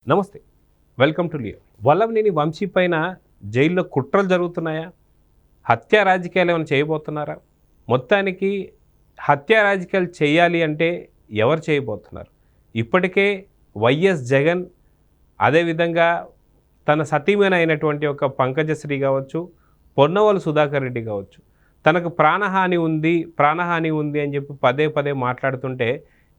నమస్తే, welcome to Leo. Vallabhaneni Vamsi పైన జైల్లో కుట్రలు జరుగుతున్నాయా? హత్యా రాజకీయాలు ఏమైనా చేయబోతున్నారా? మొత్తానికి హత్యా రాజకీయాలు చేయాలి అంటే ఎవరు చేయబోతున్నారు? ఇప్పటికే వైఎస్ జగన్, అదేవిధంగా తన సతీమణి అయినటువంటి ఒక పంకజశ్రీ కావచ్చు, పొన్నవోలు సుధాకర్ రెడ్డి కావచ్చు, తనకు ప్రాణహాని ఉంది అని చెప్పి పదే పదే మాట్లాడుతుంటే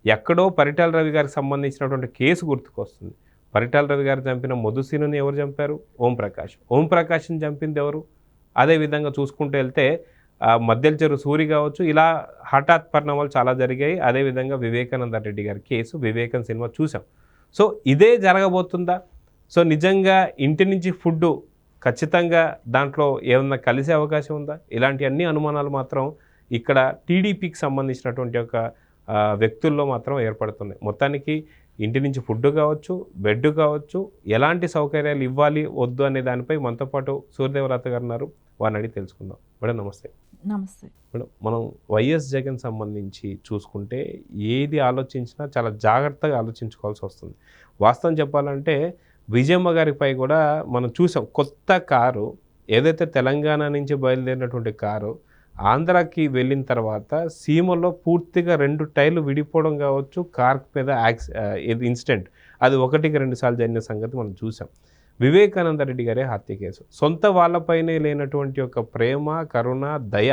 ఎక్కడో పరిటాల రవి గారికి సంబంధించినటువంటి కేసు గుర్తుకొస్తుంది. పరిటాల రవి గారు చంపిన మధుసీనుని ఎవరు చంపారు? ఓంప్రకాష్ని చంపింది ఎవరు? అదేవిధంగా చూసుకుంటూ వెళ్తే మద్దెల చెరువు సూరి కావచ్చు, ఇలా హఠాత్ పరిణామాలు చాలా జరిగాయి. అదేవిధంగా వివేకానంద రెడ్డి గారి కేసు, వివేకం సినిమా చూసాం. సో ఇదే జరగబోతుందా? సో నిజంగా ఇంటి నుంచి ఫుడ్ ఖచ్చితంగా దాంట్లో ఏమన్నా కలిసే అవకాశం ఉందా? ఇలాంటి అన్ని అనుమానాలు మాత్రం ఇక్కడ టీడీపీకి సంబంధించినటువంటి ఒక వ్యక్తుల్లో మాత్రం ఏర్పడుతున్నాయి. మొత్తానికి ఇంటి నుంచి ఫుడ్ కావచ్చు, బెడ్ కావచ్చు, ఎలాంటి సౌకర్యాలు ఇవ్వాలి వద్దు అనే దానిపై మనతో పాటు సూర్యదేవలత గారు ఉన్నారు. వారిని అడిగి తెలుసుకుందాం. మేడం నమస్తే. నమస్తే మేడం, మనం వైఎస్ జగన్ సంబంధించి చూసుకుంటే ఏది ఆలోచించినా చాలా జాగ్రత్తగా ఆలోచించుకోవాల్సి వస్తుంది. వాస్తవం చెప్పాలంటే విజయమ్మ గారిపై కూడా మనం చూసాం. కొత్త కారు ఏదైతే తెలంగాణ నుంచి బయలుదేరినటువంటి కారు ఆంధ్రాకి వెళ్ళిన తర్వాత సీమలో పూర్తిగా 2 టైర్లు విడిపోవడం కావచ్చు, కార్ మీద ఇన్సిడెంట్ అది 1కి 2 సార్లు జరిగిన సంగతి మనం చూసాం. వివేకానంద రెడ్డి గారే హత్య కేసు. సొంత వాళ్ళపైనే లేనటువంటి ఒక ప్రేమ, కరుణ, దయ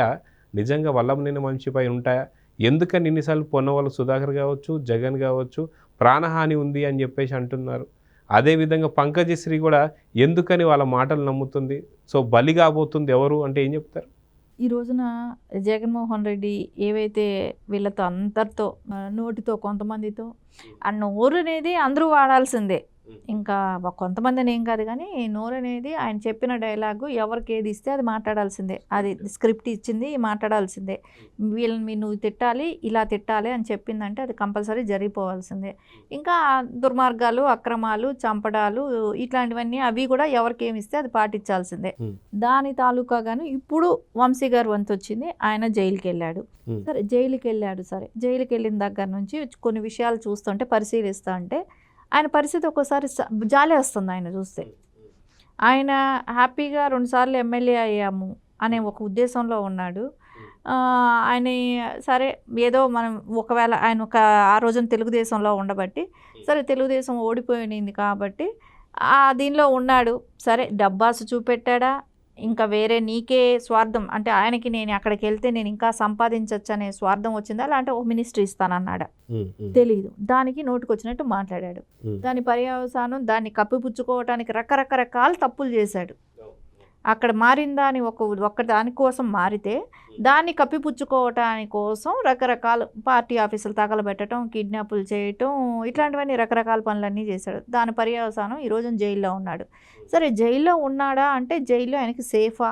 నిజంగా వల్లభనేని వంశీపై ఉంటాయా? ఎందుకని ఇన్నిసార్లు పొన్నవోలు సుధాకర్ కావచ్చు, జగన్ కావచ్చు ప్రాణహాని ఉంది అని చెప్పేసి అంటున్నారు. అదేవిధంగా పంకజశ్రీ కూడా ఎందుకని వాళ్ళ మాటలు నమ్ముతుంది? సో బలి కాబోతుంది ఎవరు అంటే ఏం చెప్తారు? ఈ రోజున జగన్మోహన్ రెడ్డి ఏవైతే వీళ్ళతో అందరితో నోటితో కొంతమందితో ఆ నోరు అనేది అందరూ వాడాల్సిందే. ఇంకా కొంతమందిని ఏం కాదు, కానీ నోరు అనేది ఆయన చెప్పిన డైలాగు ఎవరికి ఏది ఇస్తే అది మాట్లాడాల్సిందే. అది స్క్రిప్ట్ ఇచ్చింది మాట్లాడాల్సిందే. వీళ్ళని నువ్వు తిట్టాలి, ఇలా తిట్టాలి అని చెప్పిందంటే అది కంపల్సరీ జరిగిపోవాల్సిందే. ఇంకా దుర్మార్గాలు, అక్రమాలు, చంపడాలు ఇట్లాంటివన్నీ అవి కూడా ఎవరికి ఏమి ఇస్తే అది పాటించాల్సిందే. దాని తాలూకాగాను ఇప్పుడు వంశీ గారు వంతు వచ్చింది. ఆయన జైలుకి వెళ్ళాడు. సరే జైలుకి వెళ్ళిన దగ్గర నుంచి కొన్ని విషయాలు చూస్తుంటే, పరిశీలిస్తూ ఉంటే ఆయన పరిస్థితి ఒక్కోసారి జాలి వస్తుంది. ఆయన చూస్తే ఆయన హ్యాపీగా 2 సార్లు ఎమ్మెల్యే అయ్యాము అనే ఒక ఉద్దేశంలో ఉన్నాడు. ఆయన సరే ఏదో మనం ఒకవేళ ఆయన ఆ రోజున తెలుగుదేశంలో ఉండబట్టి, సరే తెలుగుదేశం ఓడిపోయింది కాబట్టి దీనిలో ఉన్నాడు. సరే డబ్బాసు చూపెట్టాడా, ఇంకా వేరే నీకే స్వార్థం అంటే ఆయనకి నేను అక్కడికి వెళ్తే నేను ఇంకా సంపాదించవచ్చు అనే స్వార్థం వచ్చిందా, లేదంటే ఒక మినిస్ట్రీ ఇస్తానన్నాడా తెలీదు. దానికి నోటుకు వచ్చినట్టు మాట్లాడాడు. దాని పర్యవసానం దాన్ని కప్పిపుచ్చుకోవటానికి రకరకాల తప్పులు చేశాడు. అక్కడ మారిందా అని ఒక్క దానికోసం మారితే దాన్ని కప్పిపుచ్చుకోవటాని కోసం రకరకాల పార్టీ ఆఫీసులు తగలబెట్టడం, కిడ్నాపులు చేయటం, ఇట్లాంటివన్నీ రకరకాల పనులన్నీ చేశాడు. దాని పర్యవసానం ఈరోజు జైల్లో ఉన్నాడు. సరే జైల్లో ఉన్నాడా అంటే జైల్లో ఆయనకి సేఫా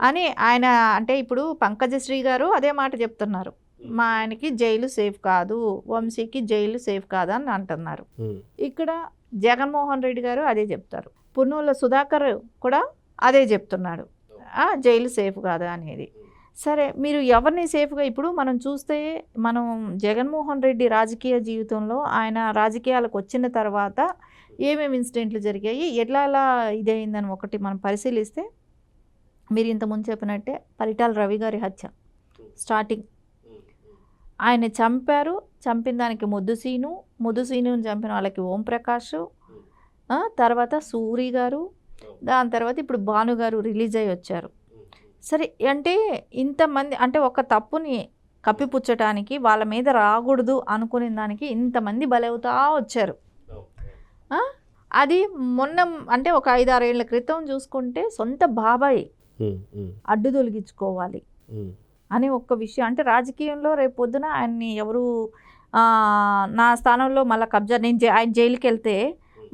అని ఆయన అంటే ఇప్పుడు పంకజశ్రీ గారు అదే మాట చెప్తున్నారు. మా ఆయనకి జైలు సేఫ్ కాదు, వంశీకి జైలు సేఫ్ కాదు అని అంటున్నారు. ఇక్కడ జగన్మోహన్ రెడ్డి గారు అదే చెప్తారు. పొన్నవోలు సుధాకర్ కూడా అదే చెప్తున్నాడు, జైలు సేఫ్ కాదు అనేది. సరే మీరు ఎవరిని సేఫ్గా ఇప్పుడు మనం చూస్తే మనం జగన్మోహన్ రెడ్డి రాజకీయ జీవితంలో ఆయన రాజకీయాలకు వచ్చిన తర్వాత ఏమేమి ఇన్సిడెంట్లు జరిగాయి, ఎట్లా ఇదైందని ఒకటి మనం పరిశీలిస్తే, మీరు ఇంతకుముందు చెప్పినట్టే పరిటాల రవి గారి హత్య స్టార్టింగ్ ఆయన చంపారు. చంపిన దానికి ముద్దుసీను చంపిన వాళ్ళకి ఓంప్రకాష్, తర్వాత సూరి గారు, దాని తర్వాత ఇప్పుడు భాను గారు రిలీజ్ అయ్యి వచ్చారు. సరే అంటే ఇంతమంది అంటే ఒక తప్పుని కప్పిపుచ్చటానికి వాళ్ళ మీద రాకూడదు అనుకునే దానికి ఇంతమంది బలవుతా వచ్చారు. అది మొన్న అంటే ఒక 5-6 ఏళ్ల క్రితం చూసుకుంటే సొంత బాబాయ్ అడ్డు తొలగించుకోవాలి అనే ఒక్క విషయం. అంటే రాజకీయంలో రేపు పొద్దున ఆయన్ని ఎవరు నా స్థానంలో మళ్ళీ కబ్జా ఆయన జైలుకి వెళ్తే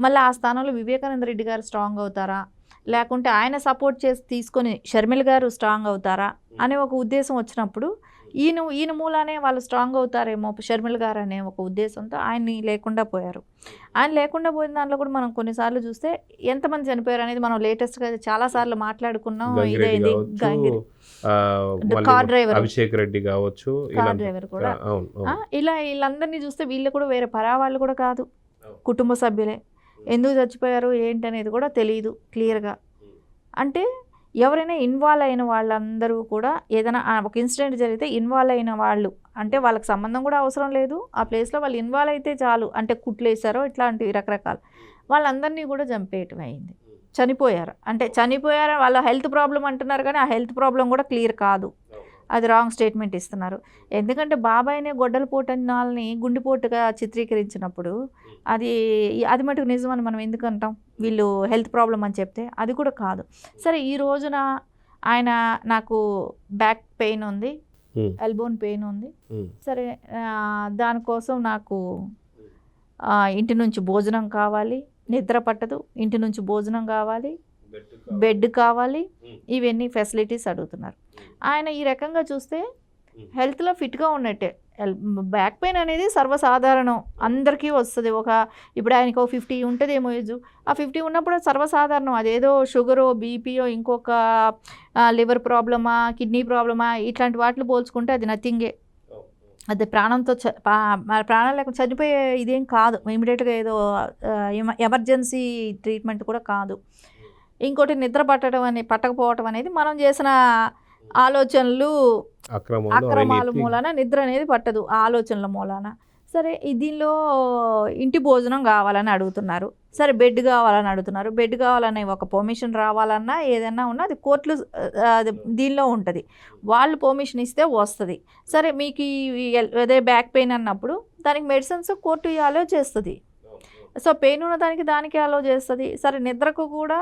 మళ్ళీ ఆ స్థానంలో వివేకానంద రెడ్డి గారు స్ట్రాంగ్ అవుతారా, లేకుంటే ఆయన సపోర్ట్ చేసి తీసుకొని షర్మిల గారు స్ట్రాంగ్ అవుతారా అనే ఒక ఉద్దేశం వచ్చినప్పుడు ఈయన మూలానే వాళ్ళు స్ట్రాంగ్ అవుతారేమో షర్మిల గారు అనే ఒక ఉద్దేశంతో ఆయన్ని లేకుండా పోయారు. ఆయన లేకుండా పోయిన దాంట్లో కూడా మనం కొన్నిసార్లు చూస్తే ఎంతమంది చనిపోయారు అనేది మనం లేటెస్ట్గా చాలాసార్లు మాట్లాడుకున్నాం. ఇదేంది కార్ డ్రైవర్ అభిషేక్ రెడ్డి కావచ్చు, కార్ డ్రైవర్ కూడా ఇలా వీళ్ళందరినీ చూస్తే వీళ్ళు కూడా వేరే పరావాళ్ళు కూడా కాదు, కుటుంబ సభ్యులే. ఎందుకు చచ్చిపోయారు ఏంటి అనేది కూడా తెలియదు క్లియర్గా. అంటే ఎవరైనా ఇన్వాల్వ్ అయిన వాళ్ళందరూ కూడా ఏదైనా ఒక ఇన్సిడెంట్ జరిగితే ఇన్వాల్వ్ అయిన వాళ్ళు, అంటే వాళ్ళకి సంబంధం కూడా అవసరం లేదు, ఆ ప్లేస్లో వాళ్ళు ఇన్వాల్వ్ అయితే చాలు, అంటే కుట్లేసారో ఇట్లాంటివి రకరకాల వాళ్ళందరినీ కూడా చంపేయటం అయింది. చనిపోయారు అంటే చనిపోయారు, వాళ్ళ హెల్త్ ప్రాబ్లం అంటున్నారు కానీ ఆ హెల్త్ ప్రాబ్లం కూడా క్లియర్ కాదు, అది రాంగ్ స్టేట్మెంట్ ఇస్తున్నారు. ఎందుకంటే బాబాయ్నే గొడ్డలపోటుని గుండెపోటుగా చిత్రీకరించినప్పుడు అది అది మటుకు నిజమని మనం ఎందుకు అంటాం, వీళ్ళు హెల్త్ ప్రాబ్లం అని చెప్తే? అది కూడా కాదు. సరే ఈ రోజున ఆయన నాకు బ్యాక్ పెయిన్ ఉంది, ఎల్బోన్ పెయిన్ ఉంది, సరే దానికోసం నాకు ఇంటి నుంచి భోజనం కావాలి, నిద్ర పట్టదు, ఇంటి నుంచి భోజనం కావాలి, బెడ్ కావాలి, ఇవన్నీ ఫెసిలిటీస్ అడుగుతున్నారు. ఆయన ఈ రకంగా చూస్తే హెల్త్లో ఫిట్గా ఉన్నట్టే. బ్యాక్ పెయిన్ అనేది సర్వసాధారణం, అందరికీ వస్తుంది. ఇప్పుడు ఆయనకు 50 ఉంటుందేమో ఏజ్, ఆ 50 ఉన్నప్పుడు సర్వసాధారణం. అదేదో షుగరో బీపీయో ఇంకొక లివర్ ప్రాబ్లమా కిడ్నీ ప్రాబ్లమా ఇట్లాంటి వాటిని పోల్చుకుంటే అది నథింగే. అది ప్రాణంతో ప్రాణం లేకుండా చనిపోయే ఇదేం కాదు, ఇమీడియట్గా ఏదో ఎమర్జెన్సీ ట్రీట్మెంట్ కూడా కాదు. ఇంకోటి నిద్ర పట్టకపోవటం అనేది మనం చేసిన ఆలోచనలు అక్రమాల మూలాన నిద్ర అనేది పట్టదు, ఆలోచనల మూలాన. సరే దీనిలో ఇంటి భోజనం కావాలని అడుగుతున్నారు, సరే బెడ్ కావాలని అడుగుతున్నారు. బెడ్ కావాలని ఒక పర్మిషన్ రావాలన్నా ఏదైనా ఉన్నా అది కోర్టులు అది దీనిలో ఉంటుంది, వాళ్ళు పర్మిషన్ ఇస్తే వస్తుంది. సరే మీకు అదే బ్యాక్ పెయిన్ అన్నప్పుడు దానికి మెడిసిన్స్ కోర్టు అలో చేస్తుంది. సో పెయిన్ ఉన్న దానికి అలో చేస్తుంది. సరే నిద్రకు కూడా,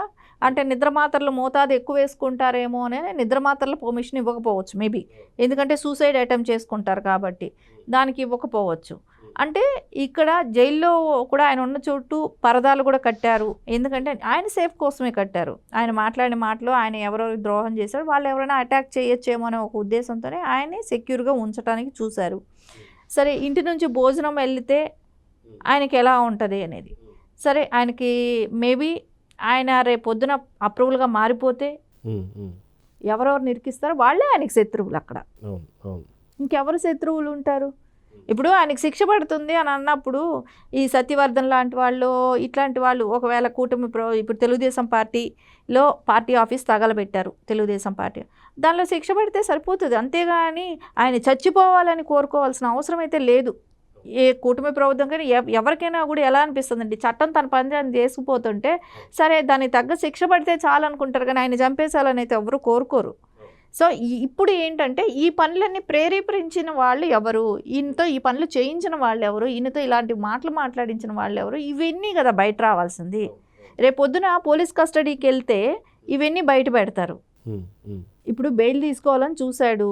అంటే నిద్ర మాత్రలు మోతాదు ఎక్కువ వేసుకుంటారేమో అనే నిద్ర మాత్రలు పర్మిషన్ ఇవ్వకపోవచ్చు మేబీ, ఎందుకంటే సూసైడ్ అటెంప్ట్ చేసుకుంటారు కాబట్టి దానికి ఇవ్వకపోవచ్చు. అంటే ఇక్కడ జైల్లో కూడా ఆయన ఉన్న చోటు పరదాలు కూడా కట్టారు, ఎందుకంటే ఆయన సేఫ్ కోసమే కట్టారు. ఆయన మాట్లాడిన మాటలు ఆయన ఎవరో ద్రోహం చేశారు, వాళ్ళు ఎవరైనా అటాక్ చేయొచ్చేమో అనే ఒక ఉద్దేశంతోనే ఆయన్ని సెక్యూర్గా ఉంచడానికి చూశారు. సరే ఇంటి నుంచి భోజనం వెళ్తే ఆయనకి ఎలా ఉంటుంది అనేది, సరే ఆయనకి మేబీ ఆయన రేపొద్దున అప్రూవల్గా మారిపోతే ఎవరెవరు నిరికిస్తారో వాళ్ళే ఆయనకి శత్రువులు. అక్కడ ఇంకెవరు శత్రువులు ఉంటారు? ఇప్పుడు ఆయనకి శిక్ష పడుతుంది అని అన్నప్పుడు ఈ సత్యవర్ధన్ లాంటి వాళ్ళు ఇట్లాంటి వాళ్ళు ఒకవేళ కూటమి ఇప్పుడు తెలుగుదేశం పార్టీలో పార్టీ ఆఫీస్ తగలబెట్టారు, తెలుగుదేశం పార్టీ దానిలో శిక్ష పడితే సరిపోతుంది, అంతేగాని ఆయన చచ్చిపోవాలని కోరుకోవాల్సిన అవసరం అయితే లేదు. ఏ కూటమి ప్రభుత్వం కానీ ఎవరికైనా కూడా ఎలా అనిపిస్తుందండి, చట్టం తన పని చేసుకుపోతుంటే సరే దానికి తగ్గ శిక్ష పడితే చాలు అనుకుంటారు, కానీ ఆయన చంపేసాలని అయితే ఎవరు కోరుకోరు. సో ఇప్పుడు ఏంటంటే ఈ పనులన్నీ ప్రేరేపించిన వాళ్ళు ఎవరు, ఈయనతో ఈ పనులు చేయించిన వాళ్ళు ఎవరు, ఈయనతో ఇలాంటి మాటలు మాట్లాడించిన వాళ్ళు ఎవరు, ఇవన్నీ కదా బయట రావాల్సింది. రేపొద్దున పోలీస్ కస్టడీకి వెళ్తే ఇవన్నీ బయట పెడతారు. ఇప్పుడు బెయిల్ తీసుకోవాలని చూశాడు,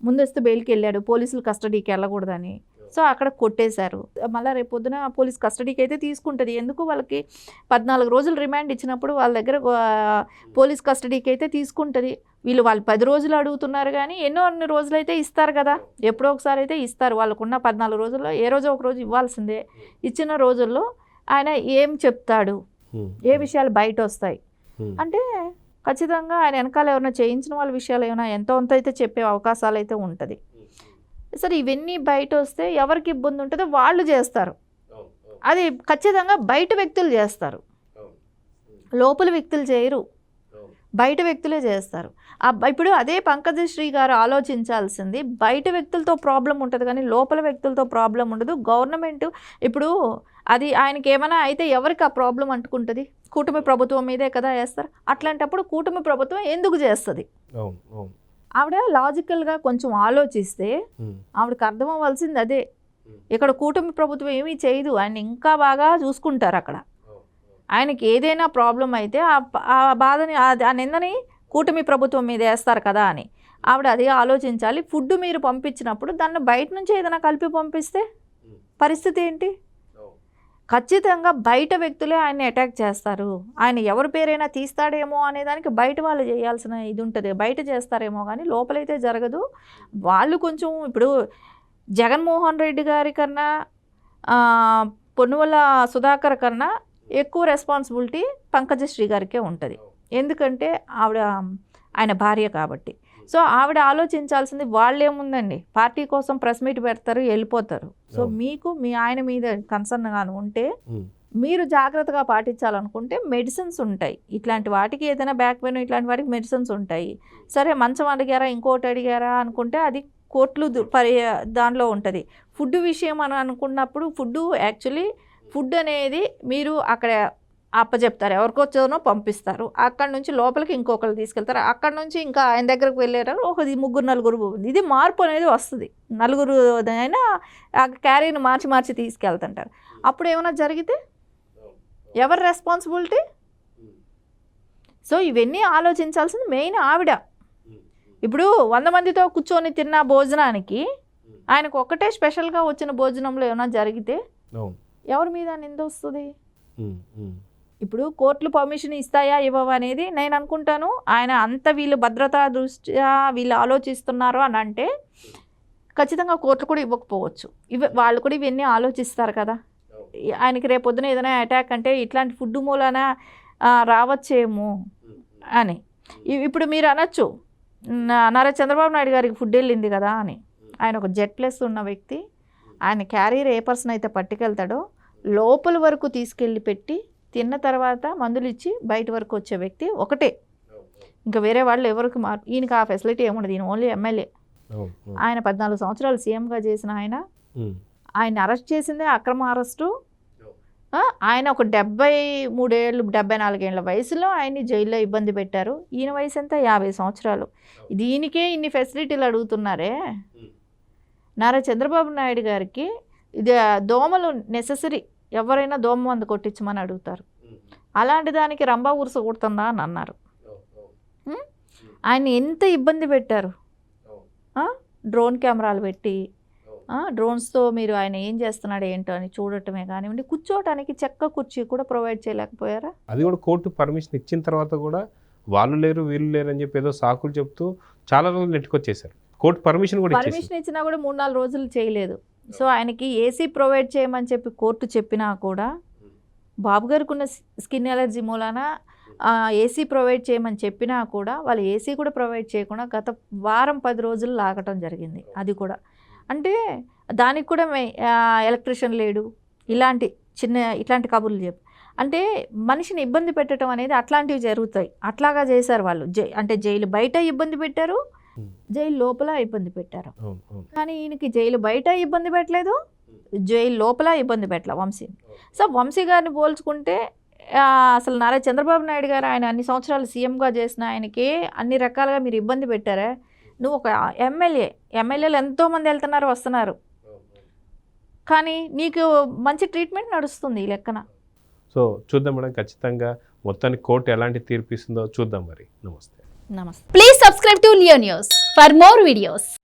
ముందస్తు బెయిల్కి వెళ్ళాడు, పోలీసులు కస్టడీకి వెళ్ళకూడదని, సో అక్కడ కొట్టేశారు. మళ్ళీ రేపొద్దున పోలీస్ కస్టడీకి అయితే తీసుకుంటుంది, ఎందుకు వాళ్ళకి 14 రోజులు రిమాండ్ ఇచ్చినప్పుడు వాళ్ళ దగ్గర పోలీస్ కస్టడీకి అయితే తీసుకుంటుంది. వాళ్ళు 10 రోజులు అడుగుతున్నారు కానీ అన్ని రోజులు అయితే ఇస్తారు కదా, ఎప్పుడో ఒకసారి అయితే ఇస్తారు. వాళ్ళకున్న 14 రోజుల్లో ఏ రోజో ఒక రోజు ఇవ్వాల్సిందే. ఇచ్చిన రోజుల్లో ఆయన ఏం చెప్తాడు, ఏ విషయాలు బయట వస్తాయి అంటే ఖచ్చితంగా ఆయన వెనకాల ఎవరైనా చేయించిన వాళ్ళ విషయాలు ఏమైనా ఎంతో అంత అయితే చెప్పే అవకాశాలు అయితే ఉంటుంది. సరే ఇవన్నీ బయట వస్తే ఎవరికి ఇబ్బంది ఉంటుందో వాళ్ళు చేస్తారు, అది ఖచ్చితంగా బయట వ్యక్తులు చేస్తారు, లోపల వ్యక్తులు చేయరు, బయట వ్యక్తులే చేస్తారు. ఇప్పుడు అదే పంకజశ్రీ గారు ఆలోచించాల్సింది, బయట వ్యక్తులతో ప్రాబ్లం ఉంటుంది కానీ లోపల వ్యక్తులతో ప్రాబ్లం ఉండదు. గవర్నమెంట్ ఇప్పుడు అది ఆయనకి ఏమైనా అయితే ఎవరికి ఆ ప్రాబ్లం అంటుకుంటుంది, కూటమి ప్రభుత్వం మీదే కదా వేస్తారు. అట్లాంటప్పుడు కూటమి ప్రభుత్వం ఎందుకు చేస్తుంది? ఆవిడ లాజికల్గా కొంచెం ఆలోచిస్తే ఆవిడకి అర్థం అవ్వాల్సింది అదే. ఇక్కడ కూటమి ప్రభుత్వం ఏమీ చేయదు, ఆయన ఇంకా బాగా చూసుకుంటారు. అక్కడ ఆయనకి ఏదైనా ప్రాబ్లం అయితే ఆ బాధని ఆ నిందని కూటమి ప్రభుత్వం మీద వేస్తారు కదా అని ఆవిడ అదే ఆలోచించాలి. ఫుడ్ మీరు పంపించినప్పుడు దాన్ని బయట నుంచి ఏదైనా కలిపి పంపిస్తే పరిస్థితి ఏంటి? ఖచ్చితంగా బయట వ్యక్తులే ఆయన్ని అటాక్ చేస్తారు. ఆయన ఎవరి పేరైనా తీస్తాడేమో అనే దానికి బయట వాళ్ళు చేయాల్సిన ఇది ఉంటుంది, బయట చేస్తారేమో కానీ లోపలైతే జరగదు. వాళ్ళు కొంచెం ఇప్పుడు జగన్మోహన్ రెడ్డి గారి కన్నా పొన్నువల సుధాకర్ కన్నా ఎక్కువ రెస్పాన్సిబిలిటీ పంకజశ్రీ గారికే ఉంటుంది, ఎందుకంటే ఆవిడ ఆయన భార్య కాబట్టి. సో ఆవిడ ఆలోచించాల్సింది, వాళ్ళు ఏముందండి పార్టీ కోసం ప్రెస్ మీట్ పెడతారు వెళ్ళిపోతారు. సో మీకు మీ ఆయన మీద కన్సర్న్ గాను ఉంటే మీరు జాగ్రత్తగా పాటించాలనుకుంటే మెడిసిన్స్ ఉంటాయి. ఇట్లాంటి వాటికి ఏదైనా బ్యాక్ పెయిన్ ఇట్లాంటి వాటికి మెడిసిన్స్ ఉంటాయి. సరే మంచం అడిగారా, ఇంకోటి అడిగారా అనుకుంటే అది కోట్లు దానిలో ఉంటుంది. ఫుడ్ విషయం అని అనుకున్నప్పుడు ఫుడ్ అనేది మీరు అక్కడ అప్పచెప్తారు, ఎవరికొచ్చానో పంపిస్తారు. అక్కడ నుంచి లోపలికి ఇంకొకరు తీసుకెళ్తారు. అక్కడ నుంచి ఇంకా ఆయన దగ్గరకు వెళ్ళారు ముగ్గురు నలుగురు. ఇది మార్పు అనేది వస్తుంది. నలుగురు అయినా ఆ క్యారీని మార్చి తీసుకెళ్తుంటారు. అప్పుడు ఏమైనా జరిగితే ఎవరి రెస్పాన్సిబిలిటీ? సో ఇవన్నీ ఆలోచించాల్సింది మెయిన్ ఆవిడ. ఇప్పుడు 100 మందితో కూర్చొని తిన్న భోజనానికి ఆయనకు ఒక్కటే స్పెషల్గా వచ్చిన భోజనంలో ఏమైనా జరిగితే ఎవరి మీద నింద వస్తుంది? ఇప్పుడు కోర్టులు పర్మిషన్ ఇస్తాయా ఇవ్వవా అనేది నేను అనుకుంటాను. ఆయన అంత వీళ్ళు భద్రతా దృష్ట్యా వీళ్ళు ఆలోచిస్తున్నారు అని అంటే ఖచ్చితంగా కోర్టులు కూడా ఇవ్వకపోవచ్చు. వాళ్ళు కూడా ఇవన్నీ ఆలోచిస్తారు కదా. ఆయనకి రేపొద్దున ఏదైనా అటాక్ అంటే ఇట్లాంటి ఫుడ్ మూలన రావచ్చేమో అని. ఇప్పుడు మీరు అనొచ్చు నారా చంద్రబాబు నాయుడు గారికి ఫుడ్ వెళ్ళింది కదా అని. ఆయన ఒక జెట్లెస్ ఉన్న వ్యక్తి. ఆయన క్యారియర్ ఏ పర్సన్ అయితే పట్టుకెళ్తాడో లోపల వరకు తీసుకెళ్ళి పెట్టి తిన్న తర్వాత మందులు ఇచ్చి బయట వరకు వచ్చే వ్యక్తి ఒకటే. ఇంకా వేరే వాళ్ళు ఎవరికి ఈయనకి ఆ ఫెసిలిటీ ఏముండదు. ఈయన ఓన్లీ ఎమ్మెల్యే. ఆయన 14 సంవత్సరాలు సీఎంగా చేసిన ఆయన అరెస్ట్ చేసిందే అక్రమ అరెస్టు. ఆయన ఒక 73 ఏళ్ళు 74 ఏళ్ళ వయసులో ఆయన్ని జైల్లో ఇబ్బంది పెట్టారు. ఈయన వయసు ఎంత? 50 సంవత్సరాలు. దీనికే ఇన్ని ఫెసిలిటీలు అడుగుతున్నారే. నారా చంద్రబాబు నాయుడు గారికి ఇది దోమలు నెససరీ. ఎవరైనా దోమ మందు కొట్టించమని అడుగుతారు. అలాంటి దానికి రంభా ఉరుస కొడుతుందా అని అన్నారు. ఆయన ఎంత ఇబ్బంది పెట్టారు. డ్రోన్ కెమెరాలు పెట్టి డ్రోన్స్తో మీరు ఆయన ఏం చేస్తున్నాడు ఏంటో అని చూడటమే కానివ్వండి, కూర్చోవటానికి చెక్క కుర్చీ కూడా ప్రొవైడ్ చేయలేకపోయారా? అది కూడా కోర్టు పర్మిషన్ ఇచ్చిన తర్వాత కూడా వాళ్ళు లేరు వీళ్ళు లేరు అని చెప్పి ఏదో సాకులు చెప్తూ చాలా రోజులు నెట్టుకొచ్చేసారు. కోర్టు పర్మిషన్ ఇచ్చినా కూడా 3-4 రోజులు చేయలేదు. సో ఆయనకి ఏసీ ప్రొవైడ్ చేయమని చెప్పి కోర్టు చెప్పినా కూడా బాబు గారికి ఉన్న స్కిన్ ఎలర్జీ మూలాన ఏసీ ప్రొవైడ్ చేయమని చెప్పినా కూడా వాళ్ళు ఏసీ కూడా ప్రొవైడ్ చేయకుండా గత వారం 10 రోజులు లాగటం జరిగింది. అది కూడా అంటే దానికి కూడా ఎలక్ట్రిషియన్ లేడు, ఇట్లాంటి కబుర్లు చెప్పి అంటే మనిషిని ఇబ్బంది పెట్టడం అనేది అట్లాంటివి జరుగుతాయి. అట్లాగా చేశారు వాళ్ళు. అంటే జైలు బయట ఇబ్బంది పెట్టారు, జైలు లోపల ఇబ్బంది పెట్టారు. కానీ ఈయనకి జైలు బయట ఇబ్బంది పెట్టలేదు, జైలు లోపల ఇబ్బంది పెట్టలే వంశీ. సో వంశీ గారిని పోల్చుకుంటే అసలు నారా చంద్రబాబు నాయుడు గారు ఆయన అన్ని సంవత్సరాలు సీఎంగా చేసిన ఆయనకి అన్ని రకాలుగా మీరు ఇబ్బంది పెట్టారా? నువ్వు ఒక ఎమ్మెల్యేలు ఎంతోమంది వెళ్తున్నారు వస్తున్నారు, కానీ నీకు మంచి ట్రీట్మెంట్ నడుస్తుంది ఈ లెక్కన. సో చూద్దాం మేడం, ఖచ్చితంగా మొత్తానికి కోర్టు ఎలాంటి తీర్పు ఇస్తుందో చూద్దాం మరి. నమస్తే. Please subscribe to Leo News for more videos.